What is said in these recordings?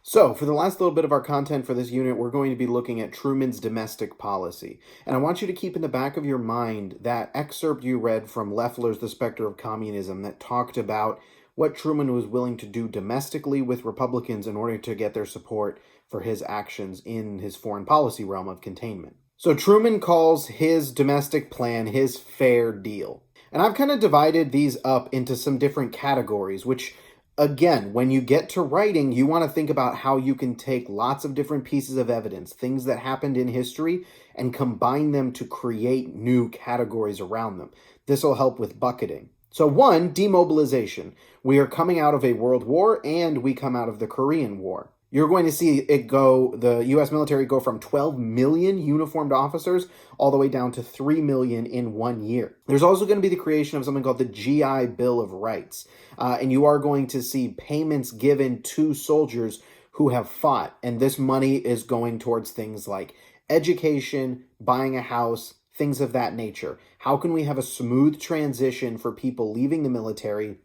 So, for the last little bit of our content for this unit, we're going to be looking at Truman's domestic policy. And I want you to keep in the back of your mind that excerpt you read from Loeffler's The Specter of Communism that talked about what Truman was willing to do domestically with Republicans in order to get their support for his actions in his foreign policy realm of containment. So Truman calls his domestic plan his fair deal. And I've kind of divided these up into some different categories, which again, when you get to writing, you want to think about how you can take lots of different pieces of evidence, things that happened in history, and combine them to create new categories around them. This will help with bucketing. So one, demobilization. We are coming out of a world war and we come out of the Korean War. You're going to see the U.S. military go from 12 million uniformed officers all the way down to 3 million in 1 year. There's also going to be the creation of something called the GI Bill of Rights. And you are going to see payments given to soldiers who have fought. And this money is going towards things like education, buying a house, things of that nature. How can we have a smooth transition for people leaving the military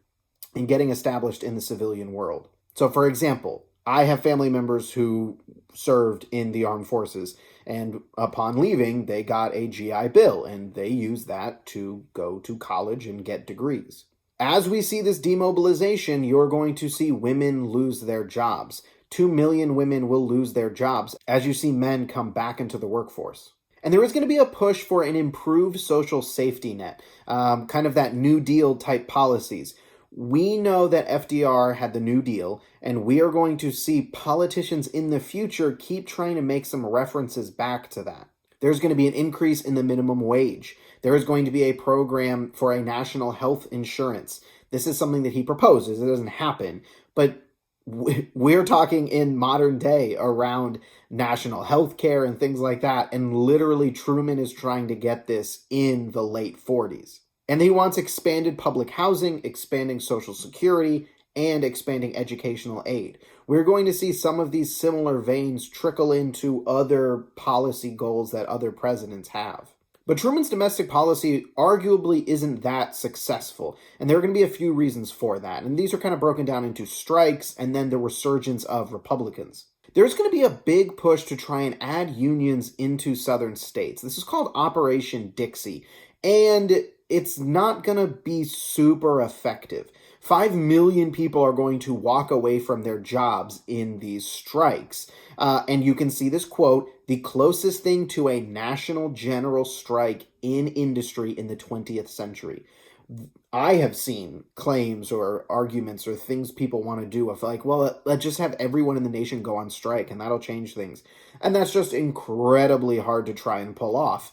and getting established in the civilian world? So, for example, I have family members who served in the armed forces, and upon leaving, they got a GI Bill, and they used that to go to college and get degrees. As we see this demobilization, you're going to see women lose their jobs. 2 million women will lose their jobs as you see men come back into the workforce. And there is going to be a push for an improved social safety net, kind of that New Deal type policies. We know that FDR had the New Deal, and we are going to see politicians in the future keep trying to make some references back to that. There's going to be an increase in the minimum wage. There is going to be a program for a national health insurance. This is something that he proposes. It doesn't happen, but we're talking in modern day around national health care and things like that, and literally Truman is trying to get this in the late 40s. And he wants expanded public housing, expanding Social Security, and expanding educational aid. We're going to see some of these similar veins trickle into other policy goals that other presidents have. But Truman's domestic policy arguably isn't that successful, and there are going to be a few reasons for that. And these are kind of broken down into strikes and then the resurgence of Republicans. There's going to be a big push to try and add unions into southern states. This is called Operation Dixie, and it's not going to be super effective. 5 million people are going to walk away from their jobs in these strikes. And you can see this quote, the closest thing to a national general strike in industry in the 20th century. I have seen claims or arguments or things people want to do of like, well, let's just have everyone in the nation go on strike and that'll change things. And that's just incredibly hard to try and pull off.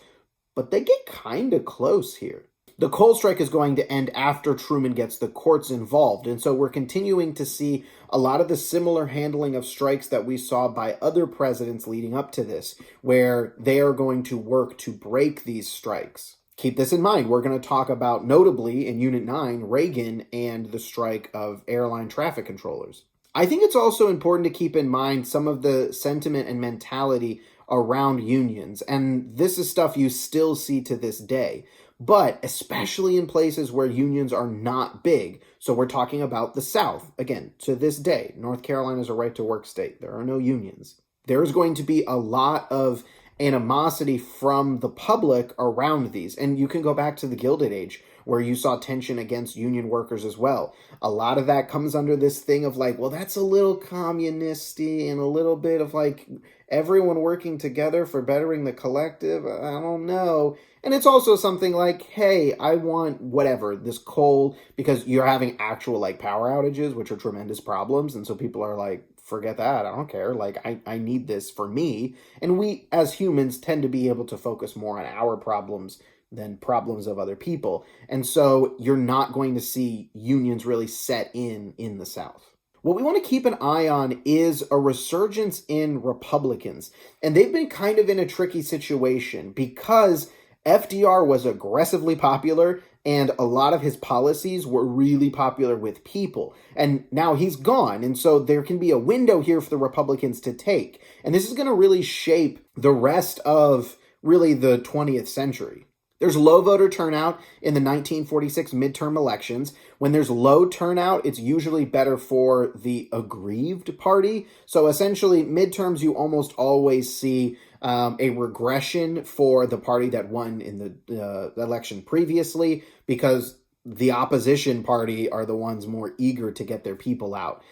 But they get kind of close here. The coal strike is going to end after Truman gets the courts involved, and so we're continuing to see a lot of the similar handling of strikes that we saw by other presidents leading up to this, where they are going to work to break these strikes. Keep this in mind. We're going to talk about, notably in Unit 9, Reagan and the strike of airline traffic controllers. I think it's also important to keep in mind some of the sentiment and mentality around unions, and this is stuff you still see to this day. But especially in places where unions are not big. So we're talking about the South. Again, to this day, North Carolina is a right-to-work state. There are no unions. There's going to be a lot of animosity from the public around these. And you can go back to the Gilded Age, where you saw tension against union workers as well. A lot of that comes under this thing of like, well, that's a little communisty and a little bit of like everyone working together for bettering the collective. I don't know. And it's also something like, hey, I want whatever, this coal, because you're having actual like power outages, which are tremendous problems. And so people are like, forget that. I don't care. Like, I need this for me. And we as humans tend to be able to focus more on our problems than problems of other people. And so you're not going to see unions really set in the South. What we want to keep an eye on is a resurgence in Republicans. And they've been kind of in a tricky situation because FDR was aggressively popular and a lot of his policies were really popular with people. And now he's gone. And so there can be a window here for the Republicans to take. And this is going to really shape the rest of really the 20th century. There's low voter turnout in the 1946 midterm elections. When there's low turnout, it's usually better for the aggrieved party. So essentially, midterms, you almost always see a regression for the party that won in the election previously, because the opposition party are the ones more eager to get their people out.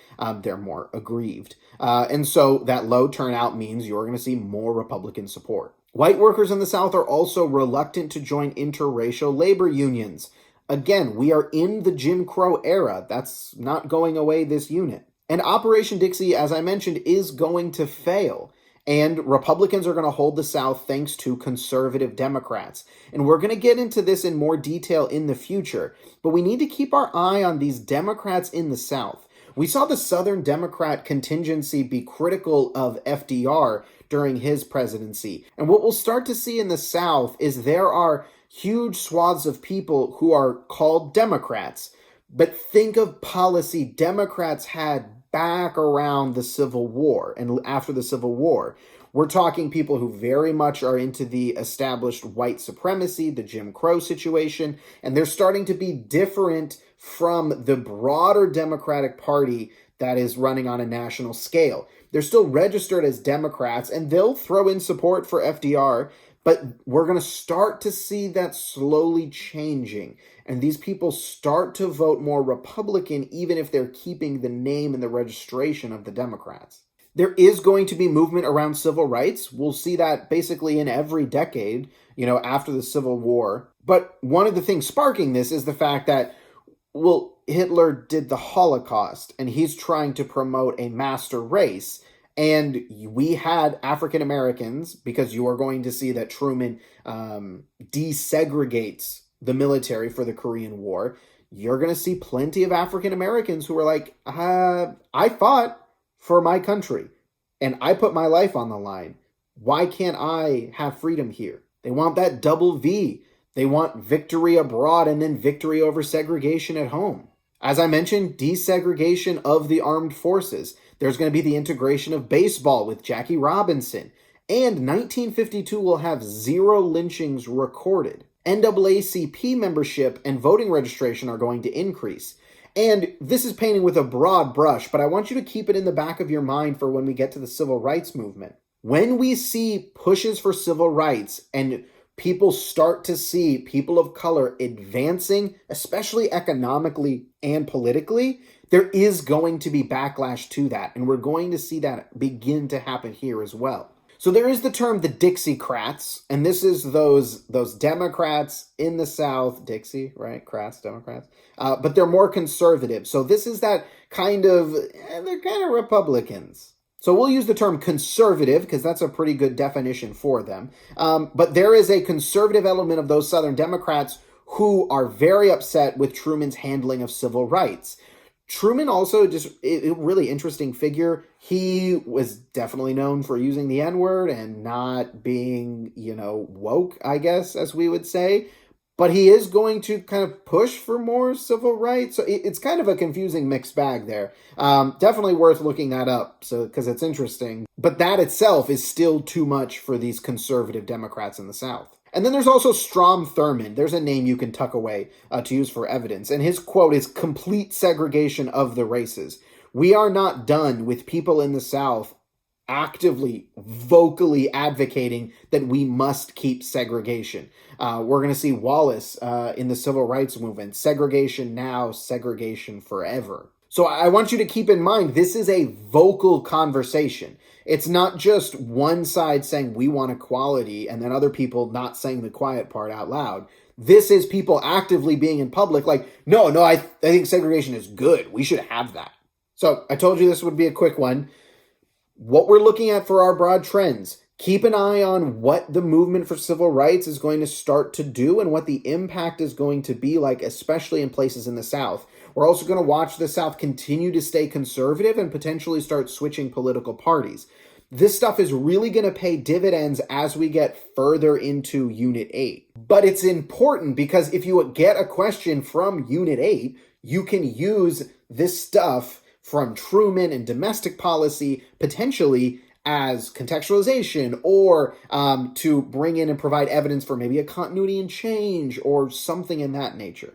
They're more aggrieved. And so that low turnout means you're going to see more Republican support. White workers in the South are also reluctant to join interracial labor unions. Again, we are in the Jim Crow era. That's not going away this unit. And Operation Dixie, as I mentioned, is going to fail. And Republicans are going to hold the South thanks to conservative Democrats. And we're going to get into this in more detail in the future. But we need to keep our eye on these Democrats in the South. We saw the Southern Democrat contingency be critical of FDR during his presidency. And what we'll start to see in the South is there are huge swaths of people who are called Democrats. But think of policy Democrats had back around the Civil War and after the Civil War. We're talking people who very much are into the established white supremacy, the Jim Crow situation, and they're starting to be different from the broader Democratic Party that is running on a national scale. They're still registered as Democrats, and they'll throw in support for FDR, but we're going to start to see that slowly changing. And these people start to vote more Republican, even if they're keeping the name and the registration of the Democrats. There is going to be movement around civil rights. We'll see that basically in every decade, after the Civil War. But one of the things sparking this is the fact that, Hitler did the Holocaust, and he's trying to promote a master race. And we had African Americans, because you are going to see that Truman desegregates the military for the Korean War. You're going to see plenty of African Americans who are like, I fought for my country, and I put my life on the line. Why can't I have freedom here? They want that double V. They want victory abroad and then victory over segregation at home. As I mentioned, desegregation of the armed forces. There's going to be the integration of baseball with Jackie Robinson. And 1952 will have 0 lynchings recorded. NAACP membership and voting registration are going to increase. And this is painting with a broad brush, but I want you to keep it in the back of your mind for when we get to the civil rights movement. When we see pushes for civil rights and people start to see people of color advancing, especially economically and politically, there is going to be backlash to that. And we're going to see that begin to happen here as well. So there is the term the Dixiecrats, and this is those Democrats in the South, Dixie, right? Crats, Democrats. But they're more conservative. So this is that they're kind of Republicans. So we'll use the term conservative because that's a pretty good definition for them. But there is a conservative element of those Southern Democrats who are very upset with Truman's handling of civil rights. Truman also just a really interesting figure. He was definitely known for using the N-word and not being, woke, I guess, as we would say. But he is going to kind of push for more civil rights. So it's kind of a confusing mixed bag there. Definitely worth looking that up because it's interesting. But that itself is still too much for these conservative Democrats in the South. And then there's also Strom Thurmond. There's a name you can tuck away to use for evidence. And his quote is complete segregation of the races. We are not done with people in the South actively, vocally advocating that we must keep segregation. We're going to see Wallace in the civil rights movement. Segregation now, segregation forever. So I want you to keep in mind, this is a vocal conversation. It's not just one side saying we want equality and then other people not saying the quiet part out loud. This is people actively being in public like, no, I think segregation is good. We should have that. So I told you this would be a quick one. What we're looking at for our broad trends, keep an eye on what the movement for civil rights is going to start to do and what the impact is going to be like, especially in places in the South. We're also going to watch the South continue to stay conservative and potentially start switching political parties. This stuff is really going to pay dividends as we get further into Unit 8. But it's important because if you get a question from Unit 8, you can use this stuff from Truman and domestic policy potentially as contextualization or to bring in and provide evidence for maybe a continuity and change or something in that nature.